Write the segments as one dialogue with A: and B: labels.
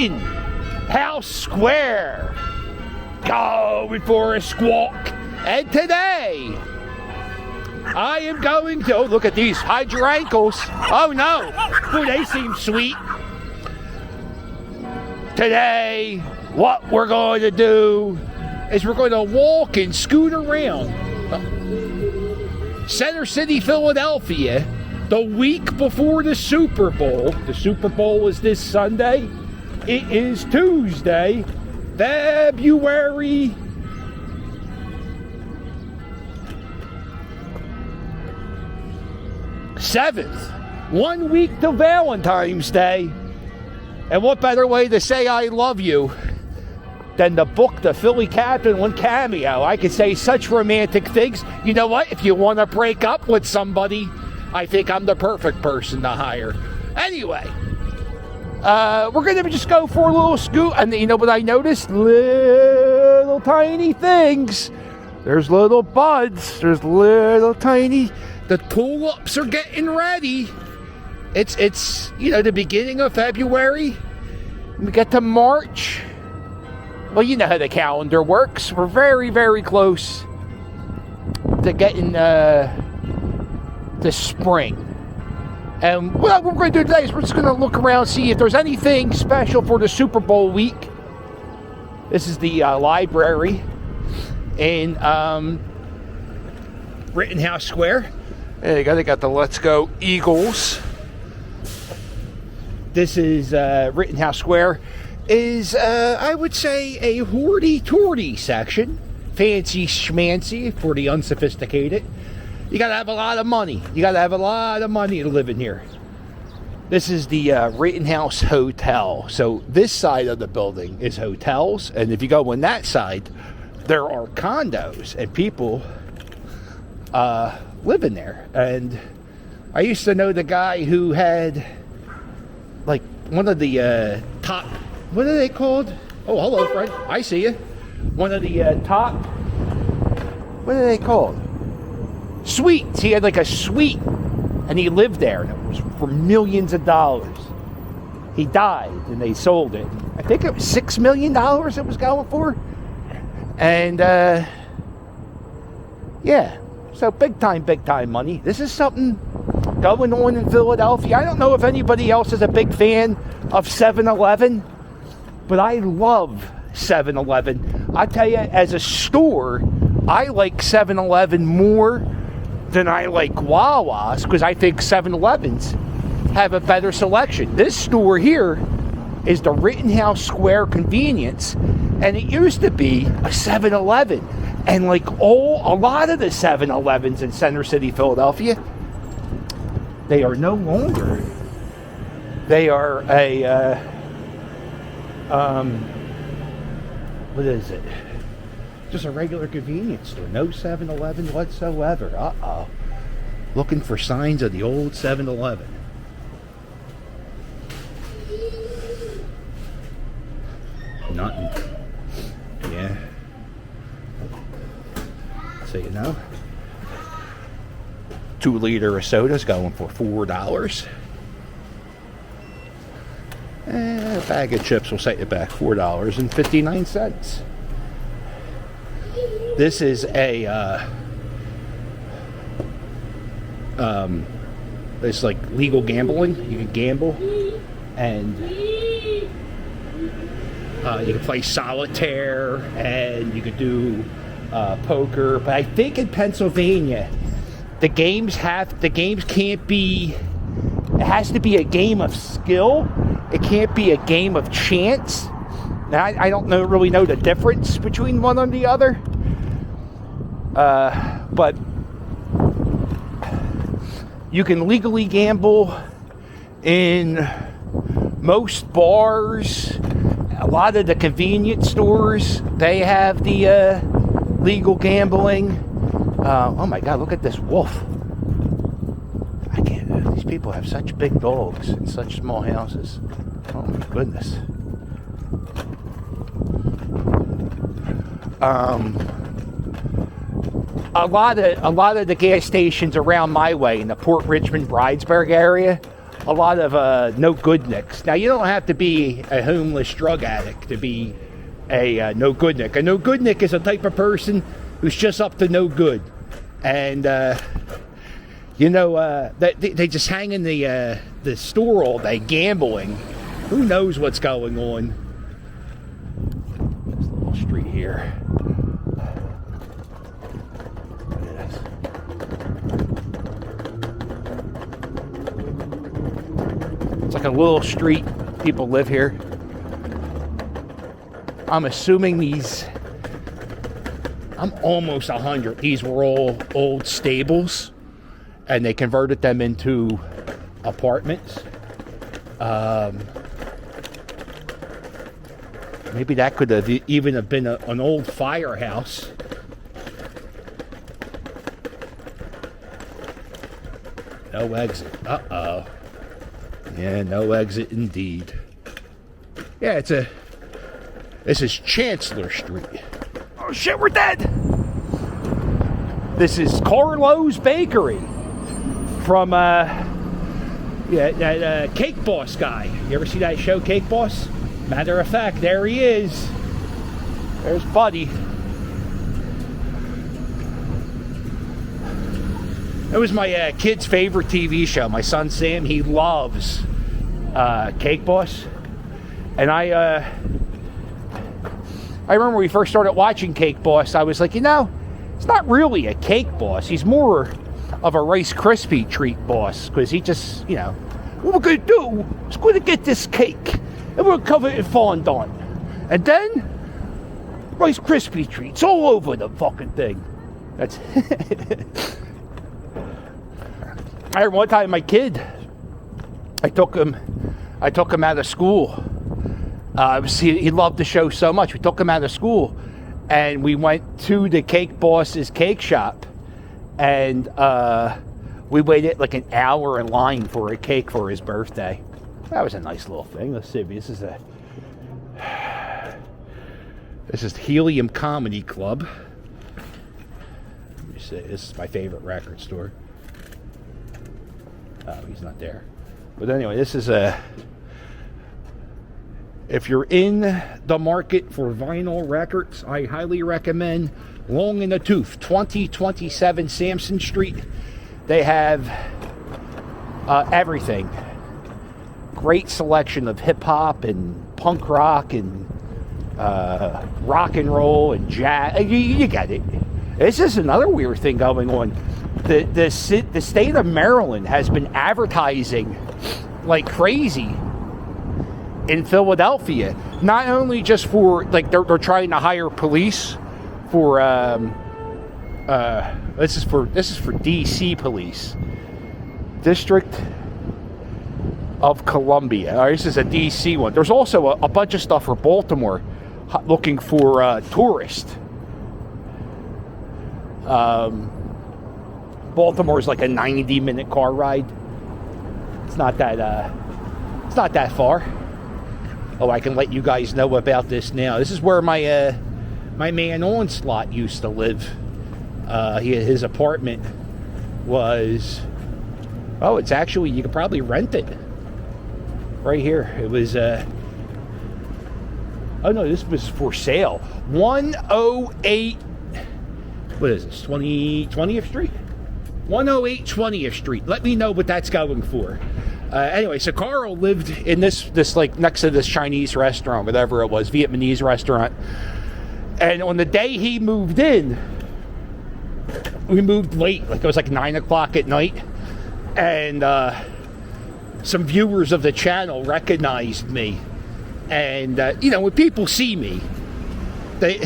A: Rittenhouse Square. Going for a squawk. And today, I am going to... Oh, look at these. Hide your ankles. Oh, no. Ooh, they seem sweet. Today, what we're going to do is we're going to walk and scoot around Center City, Philadelphia, the week before the Super Bowl. The Super Bowl is this Sunday. It is Tuesday, February 7th. 1 week to Valentine's Day. And what better way to say I love you than to book the Philly Captain on Cameo? I could say such romantic things. You know what? If you want to break up with somebody, I think I'm the perfect person to hire. Anyway, we're going to just go for a little scoot. And you know what I noticed? Little tiny things. There's little buds. There's little tiny... The tulips are getting ready. It's the beginning of February. We get to March. Well, you know how the calendar works. We're very, very close to getting the spring. And what we're going to do today is we're just going to look around, see if there's anything special for the Super Bowl week. This is the library in Rittenhouse Square. There you go. They got the Let's Go Eagles. This is Rittenhouse Square. Is, I would say, a hoity-toity section. Fancy schmancy for the unsophisticated. You got to have a lot of money. You got to have a lot of money to live in here. This is the Rittenhouse Hotel. So this side of the building is hotels. And if you go on that side, there are condos. And people live in there. And I used to know the guy who had, like, one of the top... What are they called? Oh, hello, Fred. I see you. One of the top... What are they called? Suites. He had like a suite. And he lived there. And it was for millions of dollars. He died and they sold it. I think it was $6 million it was going for. And, yeah. So big time money. This is something going on in Philadelphia. I don't know if anybody else is a big fan of 7-Eleven. But I love 7-Eleven. I tell you, as a store, I like 7-Eleven more than I like Wawa's because I think 7-Elevens have a better selection. This store here is the Rittenhouse Square Convenience, and it used to be a 7-Eleven. And like a lot of the 7-Elevens in Center City, Philadelphia, they are no longer. They are a... what is it? Just a regular convenience store. No 7-Eleven whatsoever. Uh-oh. Looking for signs of the old 7-Eleven. Nothing. Yeah. So you know. 2 liter of soda's going for $4. A bag of chips will set you back $4.59. This is a it's like legal gambling. You can gamble and you can play solitaire and you could do poker. But I think in Pennsylvania the games can't be. It has to be a game of skill. It can't be a game of chance. Now, I don't really know the difference between one and the other. But you can legally gamble in most bars. A lot of the convenience stores, they have the legal gambling. Oh my God, look at this wolf. I can't. These people have such big dogs in such small houses. Oh my goodness. A lot of the gas stations around my way in the Port Richmond, Bridesburg area, a a lot of no good nicks. Now, you don't have to be a homeless drug addict to be a no good nick. A no good nick is a type of person who's just up to no good. And, they just hang in the store all day gambling. Who knows what's going on? This little street here. It's like a little street. People live here. I'm assuming I'm almost 100. These were all old stables, and they converted them into apartments. Maybe that could have even have been an old firehouse. No exit. Uh-oh. Yeah, no exit indeed. Yeah, this is Chancellor Street. Oh shit, we're dead! This is Carlo's Bakery from Cake Boss guy. You ever see that show, Cake Boss? Matter of fact, there he is. There's Buddy. It was my kid's favorite TV show. My son Sam, he loves Cake Boss. And I remember when we first started watching Cake Boss, I was like, it's not really a cake boss. He's more of a Rice Krispie treat boss. Because he just, what we're going to do is going to get this cake. And we're going to cover it in fondant. And then, Rice Krispie treats all over the fucking thing. That's... I remember one time my kid, I took him out of school. He loved the show so much. We took him out of school, and we went to the Cake Boss's cake shop, and we waited like an hour in line for a cake for his birthday. That was a nice little thing. Let's see. This is Helium Comedy Club. Let me see. This is my favorite record store. Oh, he's not there. But anyway, this is if you're in the market for vinyl records, I highly recommend Long in the Tooth, 2027 Sampson Street. They have everything. Great selection of hip-hop and punk rock and rock and roll and jazz. You get it. This is another weird thing going on. The state of Maryland has been advertising like crazy in Philadelphia. Not only just for like they're trying to hire police for this is for DC police, District of Columbia. All right, this is a DC one. There's also a bunch of stuff for Baltimore looking for tourists. Baltimore is like a 90-minute car ride. It's not that far. Oh, I can let you guys know about this now. This is where my man Onslaught used to live. His apartment was... Oh, it's actually... You could probably rent it. Right here. It was... Oh, no, this was for sale. 108... What is this? 20th Street? 108 20th Street. Let me know what that's going for. Anyway, so Carl lived in this like next to this Chinese restaurant, whatever it was, Vietnamese restaurant. And on the day he moved in, we moved late, like it was like 9 o'clock at night. And some viewers of the channel recognized me. And, when people see me, they,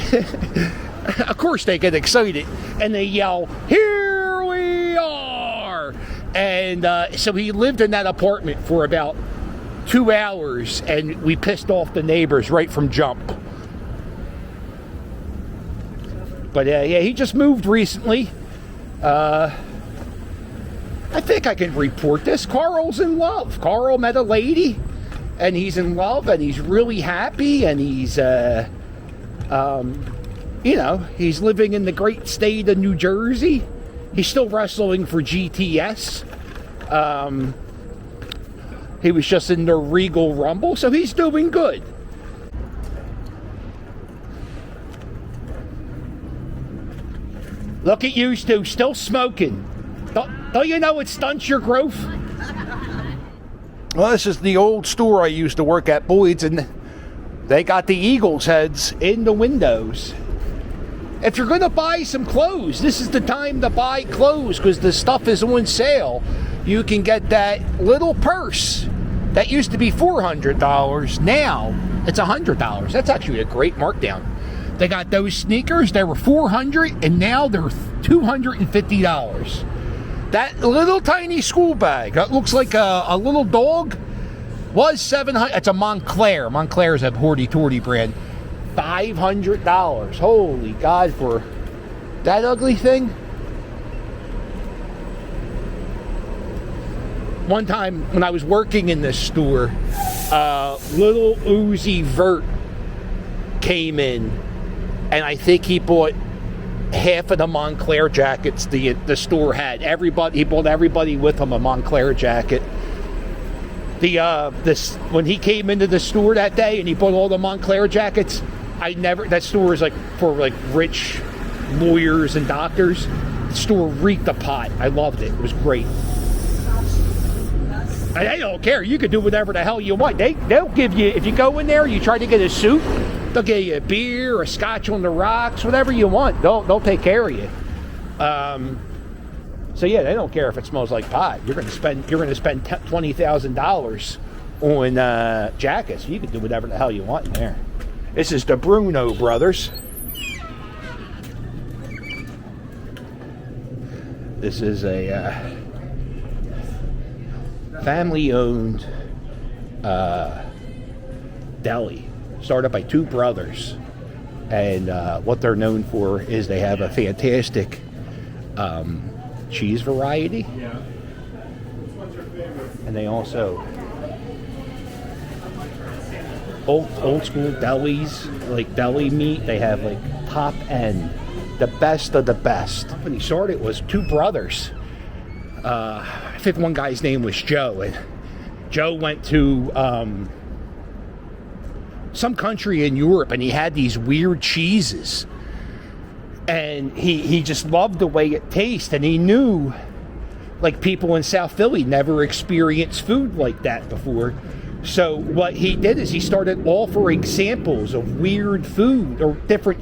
A: of course they get excited and they yell, "Here we are!" And so he lived in that apartment for about 2 hours, and we pissed off the neighbors right from jump. But he just moved recently. I think I can report this. Carl's in love. Carl met a lady, and he's in love, and he's really happy, and he's, he's living in the great state of New Jersey. He's still wrestling for GTS. He was just in the Regal Rumble, so he's doing good. Look at you two, still smoking. Don't you know it stunts your growth? Well, this is the old store I used to work at, Boyd's, and they got the Eagles heads in the windows. If you're going to buy some clothes, this is the time to buy clothes because the stuff is on sale. You can get that little purse that used to be $400. Now it's $100. That's actually a great markdown. They got those sneakers. They were $400 and now they're $250. That little tiny school bag that looks like a little dog was $700. It's a Montclair. Montclair is a hoity-toity brand. $500. Holy God, for that ugly thing. One time when I was working in this store, little Uzi Vert came in, and I think he bought half of the Montclair jackets the store had. He bought everybody with him a Montclair jacket. When he came into the store that day and he bought all the Montclair jackets, that store is like for like rich lawyers and doctors. The store reeked of pot. I loved it. It was great. And they don't care. You can do whatever the hell you want. They'll give you, if you go in there, you try to get a suit, they'll give you a beer, a scotch on the rocks, whatever you want. They'll take care of you. So yeah, they don't care if it smells like pot. You're going to spend $20,000 on jackets. You can do whatever the hell you want in there. This is the Bruno Brothers. This is a family-owned deli started by two brothers, and what they're known for is they have a fantastic cheese variety, and they also old school delis, like deli meat. They have like top end, the best of the best. When he started, it was two brothers. I think one guy's name was Joe, and Joe went to some country in Europe, and he had these weird cheeses, and he just loved the way it tastes, and he knew like people in South Philly never experienced food like that before. So what he did is he started offering samples of weird food, or different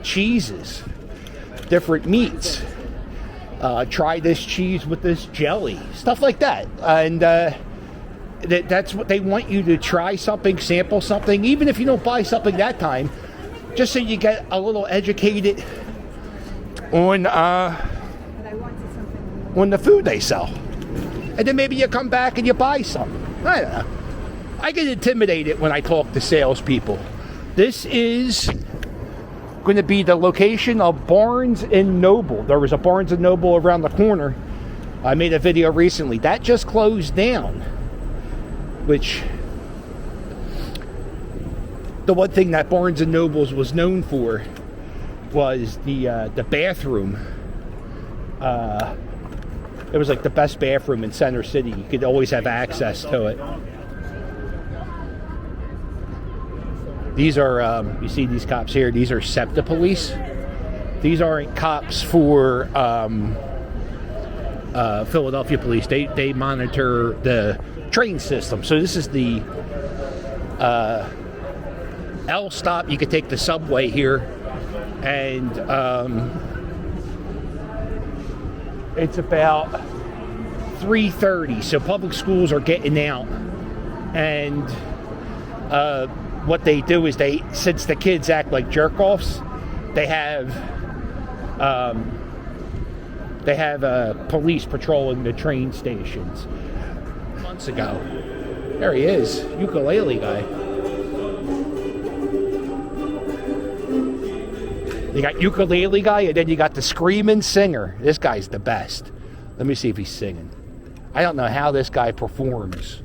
A: cheeses, different meats. Try this cheese with this jelly, stuff like that. And that's what they want you to try something, sample something, even if you don't buy something that time, just so you get a little educated on the food they sell. And then maybe you come back and you buy something. I don't know. I get intimidated when I talk to salespeople. This is going to be the location of Barnes & Noble. There was a Barnes & Noble around the corner. I made a video recently. That just closed down. Which, the one thing that Barnes & Noble was known for was the bathroom. It was like the best bathroom in Center City. You could always have access to it. These are, you see these cops here, these are SEPTA police. These aren't cops for Philadelphia police. They monitor the train system. So this is the L stop. You could take the subway here, and it's about 3:30. So public schools are getting out, and what they do is since the kids act like jerk-offs, they have police patrolling the train stations. Months ago, there he is, ukulele guy. You got ukulele guy, and then you got the screaming singer. This guy's the best. Let me see if he's singing. I don't know how this guy performs.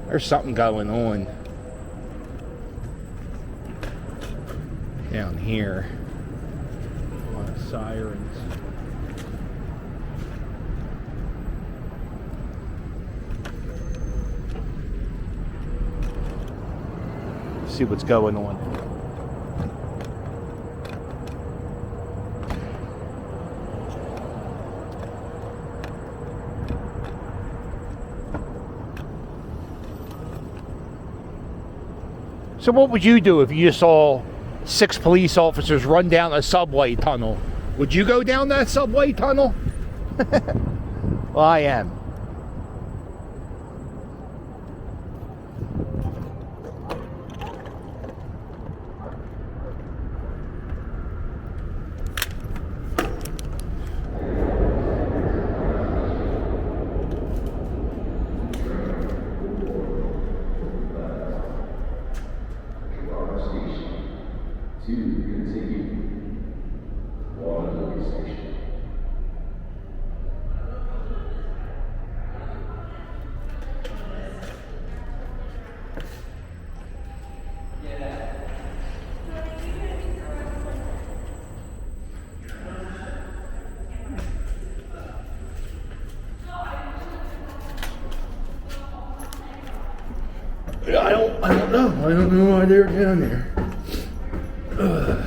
A: There's something going on down here. A lot of sirens. See what's going on. So what would you do if you saw 6 police officers run down a subway tunnel? Would you go down that subway tunnel? Well, I am. I don't know. I don't know why they're down there. Ugh.